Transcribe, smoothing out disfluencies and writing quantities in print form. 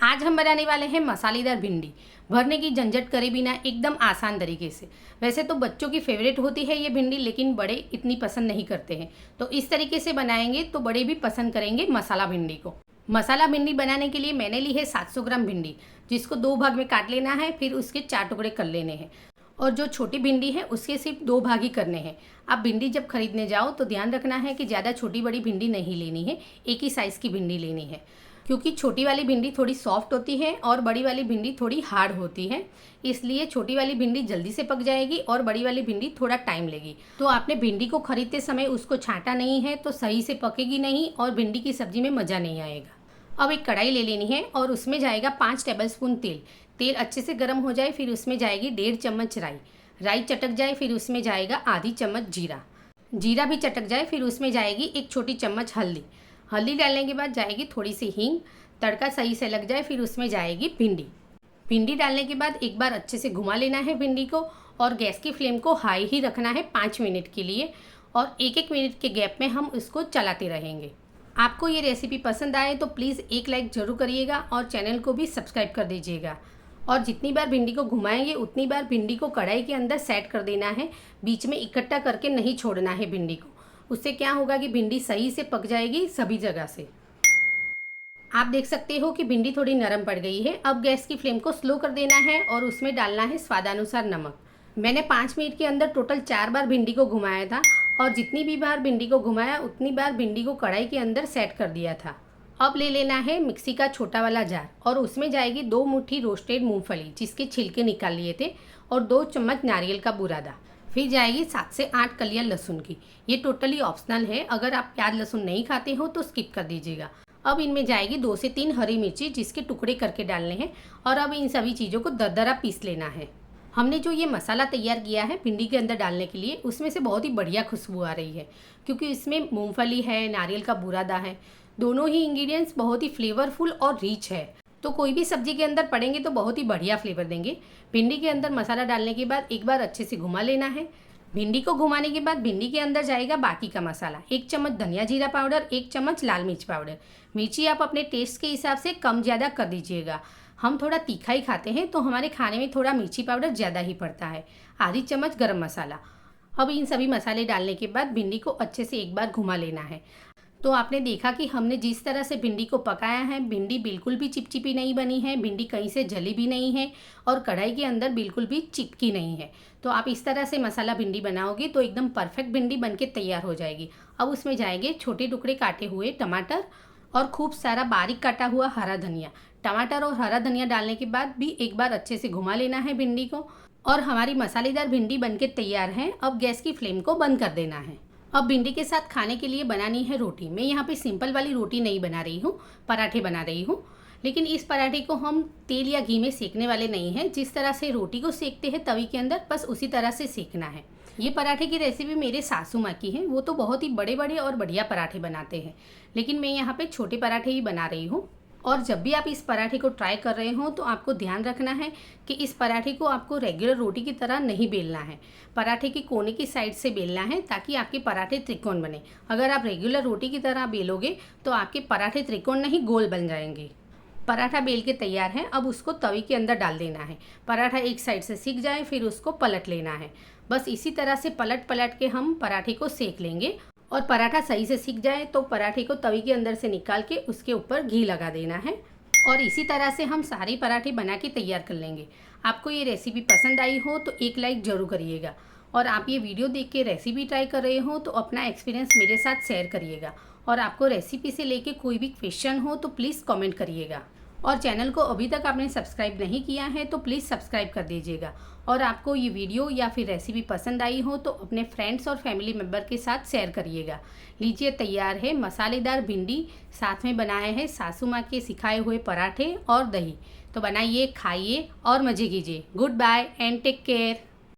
आज हम बनाने वाले हैं मसालेदार भिंडी। भरने की झंझट करे बिना एकदम आसान तरीके से। वैसे तो बच्चों की फेवरेट होती है ये भिंडी, लेकिन बड़े इतनी पसंद नहीं करते हैं। तो इस तरीके से बनाएंगे तो बड़े भी पसंद करेंगे मसाला भिंडी को। मसाला भिंडी बनाने के लिए मैंने ली है 700 ग्राम भिंडी, जिसको 2 भाग में काट लेना है, फिर उसके 4 टुकड़े कर लेने हैं। और जो छोटी भिंडी है उसके सिर्फ 2 भाग ही करने हैं। आप भिंडी जब खरीदने जाओ तो ध्यान रखना है कि ज़्यादा छोटी बड़ी भिंडी नहीं लेनी है, एक ही साइज़ की भिंडी लेनी है, क्योंकि छोटी वाली भिंडी थोड़ी सॉफ्ट होती है और बड़ी वाली भिंडी थोड़ी हार्ड होती है। इसलिए छोटी वाली भिंडी जल्दी से पक जाएगी और बड़ी वाली भिंडी थोड़ा टाइम लेगी। तो आपने भिंडी को खरीदते समय उसको छांटा नहीं है तो सही से पकेगी नहीं और भिंडी की सब्जी में मज़ा नहीं आएगा। अब एक कढ़ाई ले लेनी है और उसमें जाएगा 5 टेबलस्पून तेल। तेल अच्छे से गर्म हो जाए फिर उसमें जाएगी 1.5 चम्मच राई। राई चटक जाए फिर उसमें जाएगा आधी चम्मच जीरा। जीरा भी चटक जाए फिर उसमें जाएगी 1 छोटी चम्मच हल्दी। हल्दी डालने के बाद जाएगी थोड़ी सी हींग। तड़का सही से लग जाए फिर उसमें जाएगी भिंडी। भिंडी डालने के बाद एक बार अच्छे से घुमा लेना है भिंडी को, और गैस की फ्लेम को हाई ही रखना है 5 मिनट के लिए, और 1-1 मिनट के गैप में हम इसको चलाते रहेंगे। आपको ये रेसिपी पसंद आए तो प्लीज़ एक लाइक ज़रूर करिएगा और चैनल को भी सब्सक्राइब कर दीजिएगा। और जितनी बार भिंडी को घुमाएंगे उतनी बार भिंडी को कढ़ाई के अंदर सेट कर देना है, बीच में इकट्ठा करके नहीं छोड़ना है भिंडी को। उससे क्या होगा कि भिंडी सही से पक जाएगी सभी जगह से। आप देख सकते हो कि भिंडी थोड़ी नरम पड़ गई है। अब गैस की फ्लेम को स्लो कर देना है और उसमें डालना है स्वादानुसार नमक। मैंने 5 मिनट के अंदर टोटल 4 बार भिंडी को घुमाया था, और जितनी भी बार भिंडी को घुमाया उतनी बार भिंडी को कढ़ाई के अंदर सेट कर दिया था। अब ले लेना है मिक्सी का छोटा वाला जार, और उसमें जाएगी 2 मुट्ठी रोस्टेड मूंगफली जिसके छिलके निकाल लिए थे, और 2 चम्मच नारियल का बुरादा। फिर जाएगी 7 से 8 कलियां लहसुन की। ये टोटली ऑप्शनल है, अगर आप प्याज लहसुन नहीं खाते हो तो स्किप कर दीजिएगा। अब इनमें जाएगी 2 से 3 हरी मिर्ची जिसके टुकड़े करके डालने हैं, और अब इन सभी चीज़ों को दरदरा पीस लेना है। हमने जो ये मसाला तैयार किया है भिंडी के अंदर डालने के लिए, उसमें से बहुत ही बढ़िया खुशबू आ रही है, क्योंकि इसमें मूंगफली है, नारियल का बुरादा है। दोनों ही इंग्रेडिएंट्स बहुत ही फ्लेवरफुल और रिच है, तो कोई भी सब्जी के अंदर पड़ेंगे तो बहुत ही बढ़िया फ्लेवर देंगे। भिंडी के अंदर मसाला डालने के बाद एक बार अच्छे से घुमा लेना है। भिंडी को घुमाने के बाद भिंडी के अंदर जाएगा बाकी का मसाला। 1 चम्मच धनिया जीरा पाउडर, 1 चम्मच लाल मिर्च पाउडर। मिर्ची आप अपने टेस्ट के हिसाब से कम ज़्यादा कर दीजिएगा। हम थोड़ा तीखा ही खाते हैं तो हमारे खाने में थोड़ा मिर्ची पाउडर ज़्यादा ही पड़ता है। आधी चम्मच गरम मसाला। अब इन सभी मसाले डालने के बाद भिंडी को अच्छे से एक बार घुमा लेना है। तो आपने देखा कि हमने जिस तरह से भिंडी को पकाया है, भिंडी बिल्कुल भी चिपचिपी नहीं बनी है, भिंडी कहीं से जली भी नहीं है, और कढ़ाई के अंदर बिल्कुल भी चिपकी नहीं है। तो आप इस तरह से मसाला भिंडी बनाओगे तो एकदम परफेक्ट भिंडी बनके तैयार हो जाएगी। अब उसमें जाएंगे छोटे टुकड़े काटे हुए टमाटर और खूब सारा बारीक काटा हुआ हरा धनिया। टमाटर और हरा धनिया डालने के बाद भी एक बार अच्छे से घुमा लेना है भिंडी को, और हमारी मसालेदार भिंडी बनके तैयार है। अब गैस की फ्लेम को बंद कर देना है। अब भिंडी के साथ खाने के लिए बनानी है रोटी। मैं यहाँ पे सिंपल वाली रोटी नहीं बना रही हूँ, पराठे बना रही हूँ। लेकिन इस पराठे को हम तेल या घी में सेकने वाले नहीं हैं। जिस तरह से रोटी को सेकते हैं तवी के अंदर, बस उसी तरह से सेकना है। ये पराठे की रेसिपी मेरे सासू माँ की है। वो तो बहुत ही बड़े बड़े और बढ़िया पराठे बनाते हैं, लेकिन मैं यहाँ पे छोटे पराठे ही बना रही हूँ। और जब भी आप इस पराठे को ट्राई कर रहे हो तो आपको ध्यान रखना है कि इस पराठे को आपको रेगुलर रोटी की तरह नहीं बेलना है। पराठे के कोने की साइड से बेलना है ताकि आपके पराठे त्रिकोण बने। अगर आप रेगुलर रोटी की तरह बेलोगे तो आपके पराठे त्रिकोण नहीं गोल बन जाएंगे। पराठा बेल के तैयार है। अब उसको तवी के अंदर डाल देना है। पराठा एक साइड से सिक जाए फिर उसको पलट लेना है। बस इसी तरह से पलट पलट के हम पराठे को सेक लेंगे, और पराठा सही से सिक जाए तो पराठे को तवी के अंदर से निकाल के उसके ऊपर घी लगा देना है, और इसी तरह से हम सारे पराठे बना के तैयार कर लेंगे। आपको ये रेसिपी पसंद आई हो तो एक लाइक ज़रूर करिएगा, और आप ये वीडियो देख के रेसिपी ट्राई कर रहे हो तो अपना एक्सपीरियंस मेरे साथ शेयर करिएगा, और आपको रेसिपी से लेके कोई भी क्वेश्चन हो तो प्लीज़ कमेंट करिएगा। और चैनल को अभी तक आपने सब्सक्राइब नहीं किया है तो प्लीज़ सब्सक्राइब कर दीजिएगा। और आपको ये वीडियो या फिर रेसिपी पसंद आई हो तो अपने फ्रेंड्स और फैमिली मेम्बर के साथ शेयर करिएगा। लीजिए, तैयार है मसालेदार भिंडी, साथ में बनाए हैं सासू माँ के सिखाए हुए पराठे और दही। तो बनाइए, खाइए और मज़े कीजिए। Goodbye and take care.